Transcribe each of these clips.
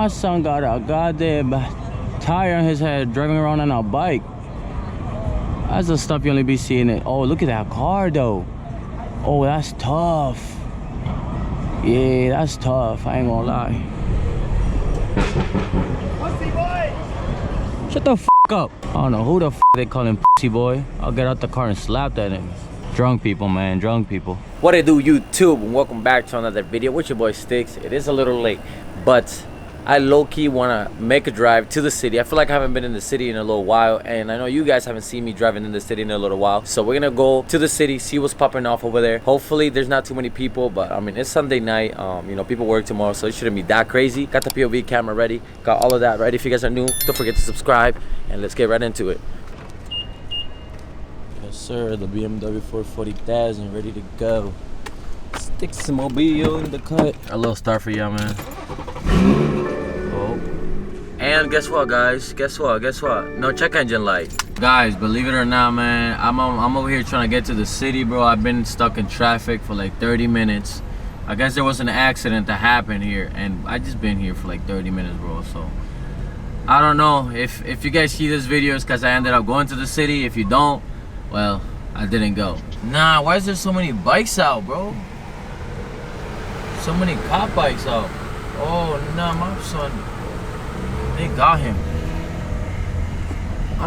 my son got a goddamn tire on his head driving around on a bike. That's the stuff you only be seeing it. Oh, look at that car though. Oh, that's tough. Yeah, that's tough. I ain't gonna lie. Pussy boy! Shut the f up. I don't know who the f they call him pussy boy. I'll get out the car and slap that nigga. Drunk people, man, drunk people. What it do, YouTube? And welcome back to another video with your boy Sticks. It is a little late, but I low-key want to make a drive to the city. I feel like I haven't been in the city in a little while, and I know you guys haven't seen me driving in the city in a little while. So we're gonna go to the city, see what's popping off over there. Hopefully there's not too many people, but I mean, it's Sunday night. You know, people work tomorrow, so it shouldn't be that crazy. Got the POV camera ready, got all of that ready. If you guys are new, don't forget to subscribe, and let's get right into it. Yes sir, the BMW 440i ready to go. Sticks and Mobile in the cut. A little start for y'all, man. And guess what, guys? Guess what? No check engine light. Guys, believe it or not, man, I'm over here trying to get to the city, bro. I've been stuck in traffic for like 30 minutes. I guess there was an accident that happened here, and I just been here for like 30 minutes, bro. So I don't know if you guys see this video, it's because I ended up going to the city. If you don't, well, I didn't go. Nah, why is there so many bikes out, bro? So many cop bikes out. Oh, nah, my son. They got him.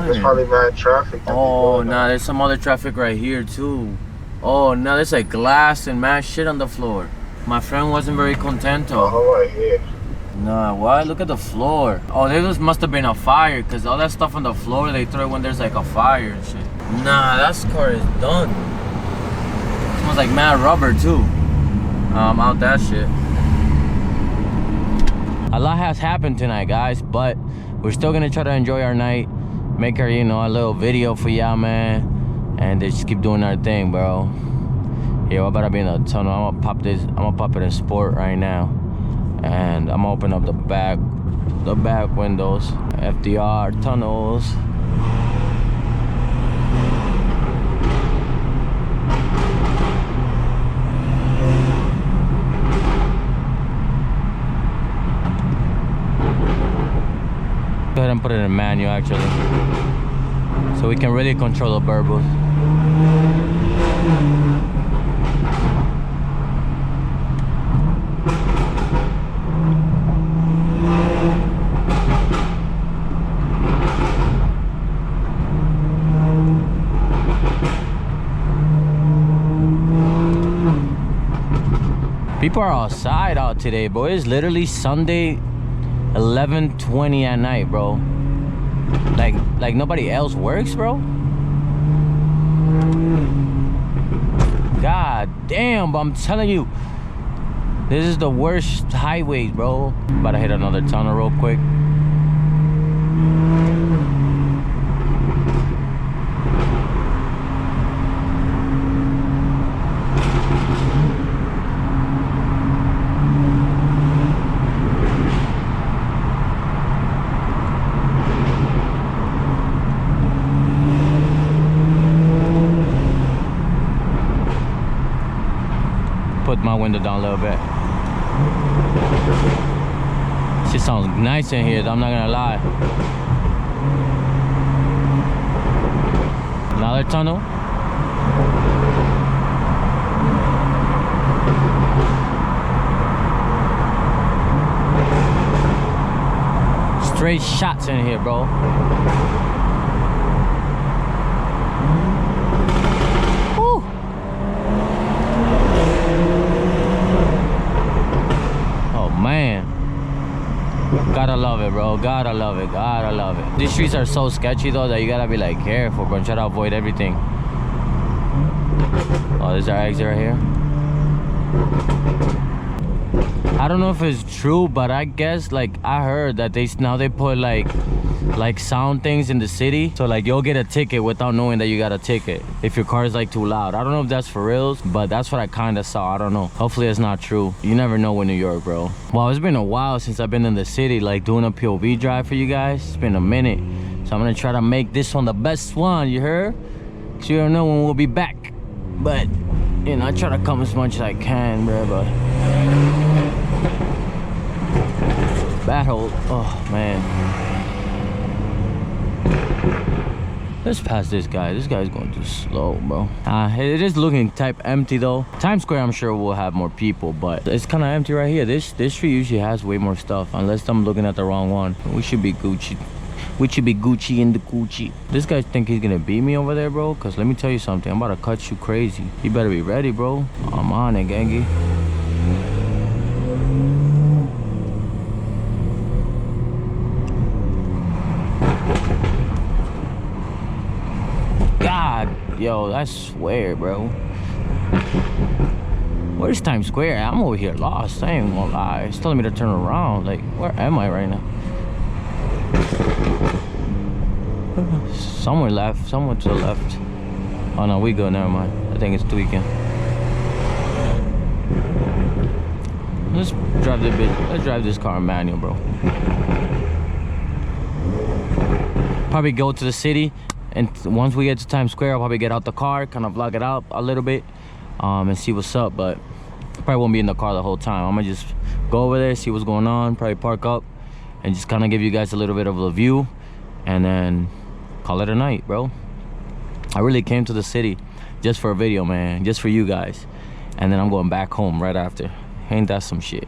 There's probably bad traffic. Oh, nah, there's some other traffic right here too. Oh, nah, there's like glass and mad shit on the floor. My friend wasn't very contento. Oh, right here. Nah, what? Look at the floor. Oh, there must have been a fire, because all that stuff on the floor, they throw it when there's like a fire and shit. Nah, that car is done. It smells like mad rubber too. Out that shit. A lot has happened tonight, guys, but we're still gonna try to enjoy our night, make our, you know, a little video for y'all, man, and just keep doing our thing, bro. Yeah, we're about to be in a tunnel. I'm gonna pop it in sport right now, and I'm gonna open up the back windows. FDR tunnels. Go ahead and put it in manual, actually, so we can really control the burbos. People are outside out today, bro. It's literally Sunday 11:20 at night, bro. Like nobody else works, bro. God damn, but I'm telling you, this is the worst highways, bro. About to hit another tunnel real quick. Put my window down a little bit. Shit sounds nice in here, I'm not gonna lie. Another tunnel. Straight shots in here, bro. Man, gotta love it, bro. Gotta love it. These streets are so sketchy though that you gotta be like careful, bro, and try to avoid everything. Oh, there's our exit right here. I don't know if it's true, but I guess, like, I heard that they put like sound things in the city, so like you'll get a ticket without knowing that you got a ticket if your car is like too loud. I don't know if that's for reals, but that's what I kind of saw. I don't know, hopefully it's not true. You never know with New York, bro. Well, it's been a while since I've been in the city, like doing a POV drive for you guys. It's been a minute, so I'm gonna try to make this one the best one, you heard? So you don't know when we'll be back, but you know, I try to come as much as I can, bro. But battle. Oh man. Let's pass this guy. This guy's going too slow, bro. It is looking type empty though. Times Square, I'm sure will have more people, but it's kind of empty right here. This street usually has way more stuff, unless I'm looking at the wrong one. We should be Gucci. We should be Gucci in the Gucci. This guy think he's gonna beat me over there, bro? Cause let me tell you something. I'm about to cut you crazy. You better be ready, bro. I'm on it, gangy. God, yo, I swear, bro. Where's Times Square? I'm over here lost. I ain't gonna lie. It's telling me to turn around. Like, where am I right now? Somewhere left. Somewhere to the left. Oh no, we go. Never mind. I think it's tweaking. Let's drive the bit. Let's drive this car manual, bro. Probably go to the city. And once we get to Times Square, I'll probably get out the car, kind of vlog it out a little bit, and see what's up. But probably won't be in the car the whole time. I'm gonna just go over there, see what's going on, probably park up, and just kind of give you guys a little bit of a view, and then call it a night, bro. I really came to the city just for a video, man, just for you guys, and then I'm going back home right after. Ain't that some shit?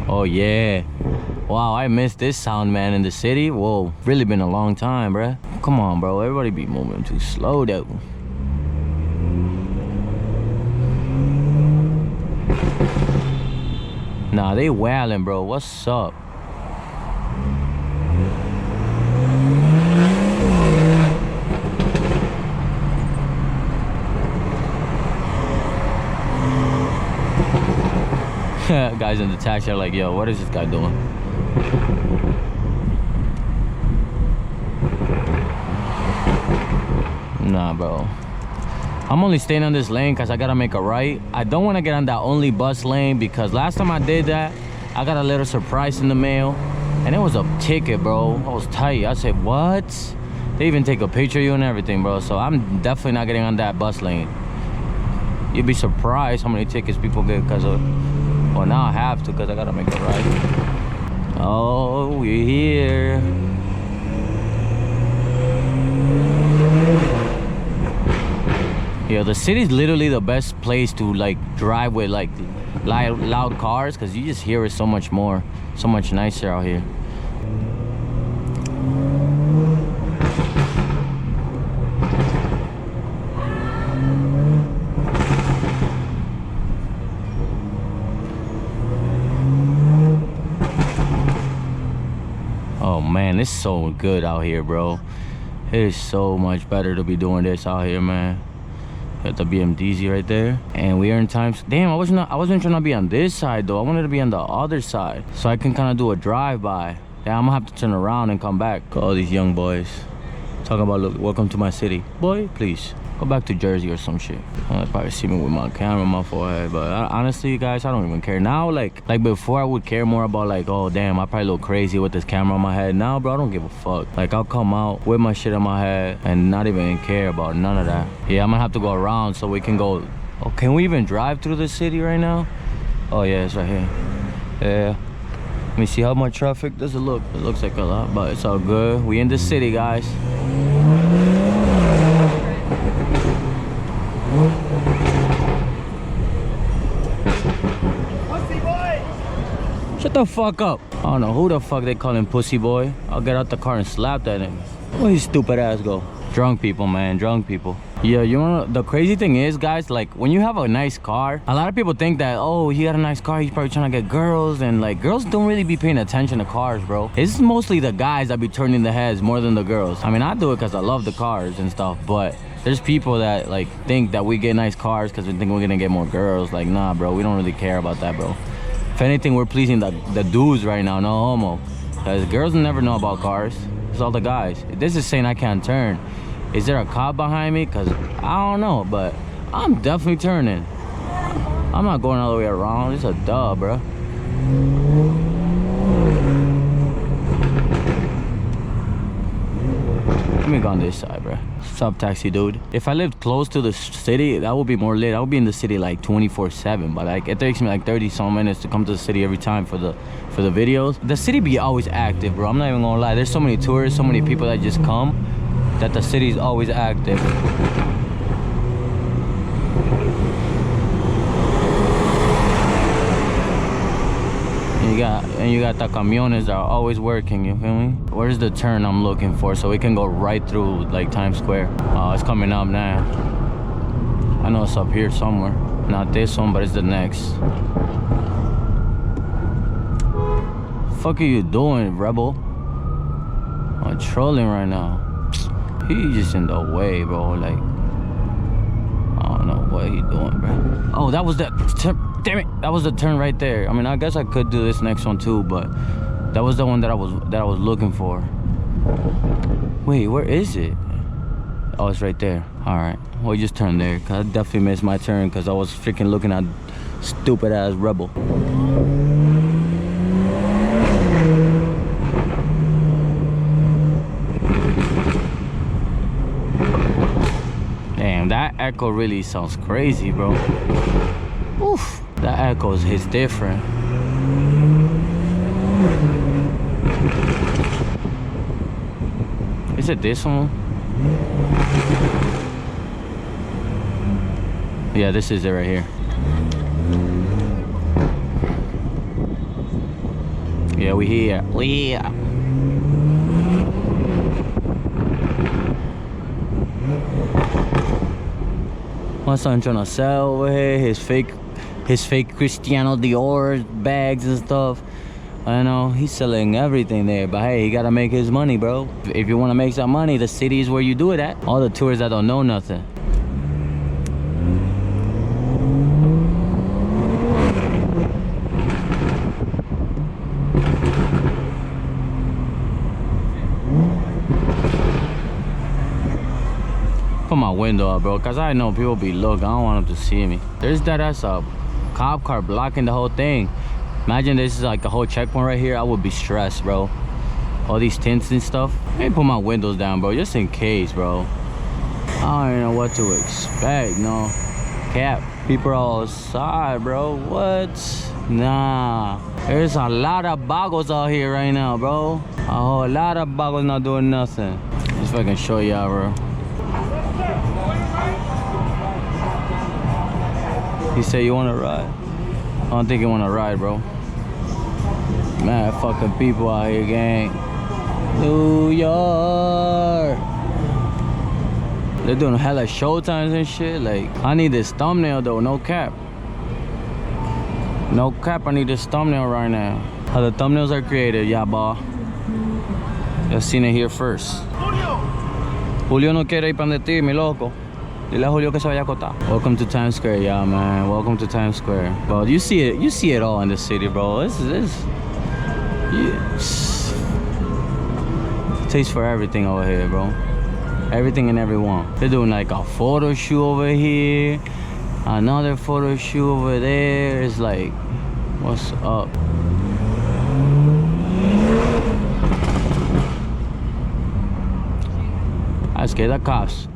Oh yeah. Wow, I missed this sound, man, in the city. Whoa, really been a long time, bruh. Come on, bro, everybody be moving too slow though. Nah, they wailing, bro. What's up? Guys in the taxi are like, yo, what is this guy doing? Nah, bro. I'm only staying on this lane because I gotta make a right. I don't want to get on that only bus lane because last time I did that, I got a little surprise in the mail. And it was a ticket, bro. I was tight. I said, what? They even take a picture of you and everything, bro. So I'm definitely not getting on that bus lane. You'd be surprised how many tickets people get because of... Well, now I have to because I gotta make a right. Oh, we're here. Yeah, the city's literally the best place to like drive with like loud cars because you just hear it so much more, so much nicer out here. Oh man, it's so good out here, bro. It is so much better to be doing this out here, man. Got the BMW right there, and we are in Times. Damn, I wasn't trying to be on this side though. I wanted to be on the other side, so I can kind of do a drive-by. Yeah, I'm gonna have to turn around and come back. All these young boys talking about, look, welcome to my city, boy. Please go back to Jersey or some shit. They'll probably see me with my camera on my forehead, but honestly, guys, I don't even care now. Like before, I would care more about like, oh damn, I probably look crazy with this camera on my head. Now, bro, I don't give a fuck. Like, I'll come out with my shit on my head and not even care about none of that. Yeah, I'm gonna have to go around so we can go. Oh, can we even drive through the city right now? Oh yeah, it's right here. Yeah. Let me see how much traffic does it look. It looks like a lot, but it's all good. We in the city, guys. Pussy boy! Shut the fuck up. I don't know who the fuck they call him pussy boy. I'll get out the car and slap that nigga. Where his stupid ass go? Drunk people, man, drunk people. Yeah, you know, the crazy thing is, guys, like when you have a nice car, a lot of people think that, oh, he got a nice car, he's probably trying to get girls, and like girls don't really be paying attention to cars, bro. It's mostly the guys that be turning the heads more than the girls. I mean, I do it because I love the cars and stuff, but there's people that like think that we get nice cars because we think we're gonna get more girls. Like, nah, bro, we don't really care about that, bro. If anything, we're pleasing the dudes right now, no homo, because girls never know about cars. It's all the guys. This is saying I can't turn. Is there a cop behind me? Because I don't know, but I'm definitely turning. I'm not going all the way around. It's a dub, bro. Let me go on this side, bro. What's up, taxi dude? If I lived close to the city, that would be more lit. I would be in the city like 24/7, but like it takes me like 30 some minutes to come to the city every time for the videos. The city be always active, bro. I'm not even gonna lie. There's so many tourists, so many people that just come, that the city's always active. And you got the camiones that are always working, you feel me? Where's the turn I'm looking for so we can go right through like Times Square? Oh, it's coming up now. I know it's up here somewhere. Not this one, but it's the next. Fuck are you doing, rebel? I'm trolling right now. He just in the way, bro. Like, I don't know what he doing, bro. Oh, that was that. Damn it, that was the turn right there. I mean, I guess I could do this next one too, but that was the one that I was looking for. Wait, where is it? Oh, it's right there. All right, well, just turn there, cause I definitely missed my turn, cause I was freaking looking at stupid ass rebel. Damn, that echo really sounds crazy, bro. Oof. That echo hits different. Is it this one? Yeah, this is it right here. Yeah, we here. We here. My son trying to sell over here his fake Cristiano Dior bags and stuff. I know he's selling everything there, but hey, he gotta make his money, bro. If you want to make some money, the city is where you do it at. All the tourists that don't know nothing. Put my window up, bro, cause I know people be looking. I don't want them to see me. There's that's a cop car blocking the whole thing. Imagine this is like a whole checkpoint right here. I would be stressed, bro. All these tints and stuff. Let me put my windows down, bro, just in case, bro. I don't even know what to expect, no. Cap, people are outside, bro. What? Nah. There's a lot of boggles out here right now, bro. A whole lot of boggles not doing nothing. Let's fucking show y'all, bro. He said, you wanna ride? I don't think you wanna ride, bro. Man, fucking people out here, gang. New York. They're doing hella showtimes and shit. Like, I need this thumbnail though, no cap. No cap, I need this thumbnail right now. How the thumbnails are created, yeah, boy. You've seen it here first. Julio no quiere ir para ti, mi loco. Dile a Julio que se vaya a acotar. Welcome to Times Square, yeah, man. Welcome to Times Square. Bro, you see it all in the city, bro. This taste for everything over here, bro. Everything and everyone. They're doing like a photo shoot over here, another photo shoot over there. It's like, what's up? I scared the cops.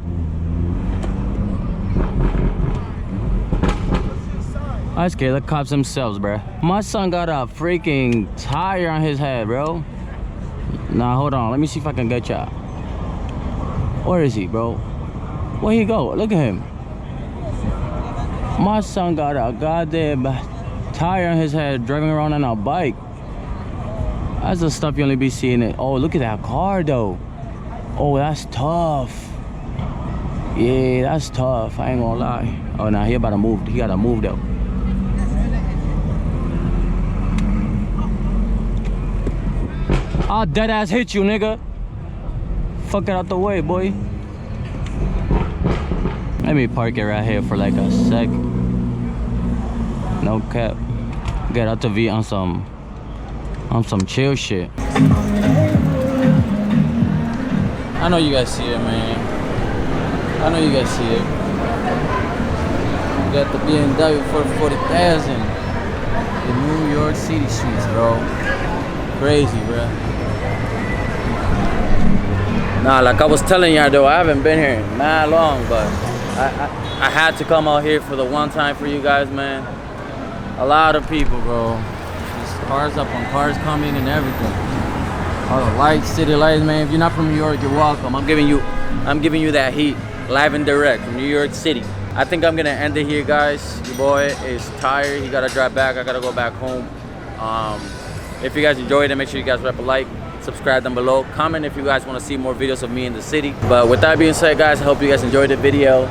I scared the cops themselves, bro. My son got a freaking tire on his head, bro. Nah, hold on. Let me see if I can get y'all. Where is he, bro? Where he go? Look at him. My son got a goddamn tire on his head driving around on a bike. That's the stuff you only be seeing it. Oh, look at that car, though. Oh, that's tough. Yeah, that's tough. I ain't gonna lie. Oh, nah, he about to move. He gotta move, though. I'll dead ass hit you, nigga. Fuck it out the way, boy. Let me park it right here for like a sec. No cap. Get out the V on some chill shit. I know you guys see it, man. I know you guys see it. We got the BMW 440i. The New York City streets, bro. Crazy, bro. Nah, like I was telling y'all though, I haven't been here in mad long, but I had to come out here for the one time for you guys, man. A lot of people, bro. There's cars up on cars coming and everything. All the lights, city lights, man. If you're not from New York, you're welcome. I'm giving you that heat live and direct from New York City. I think I'm gonna end it here, guys. Your boy is tired. He gotta drive back. I gotta go back home. If you guys enjoyed it, make sure you guys drop a like, subscribe down below, comment if you guys want to see more videos of me in the city. But with that being said, guys, I hope you guys enjoyed the video.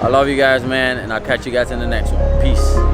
I love you guys, man, and I'll catch you guys in the next one. Peace.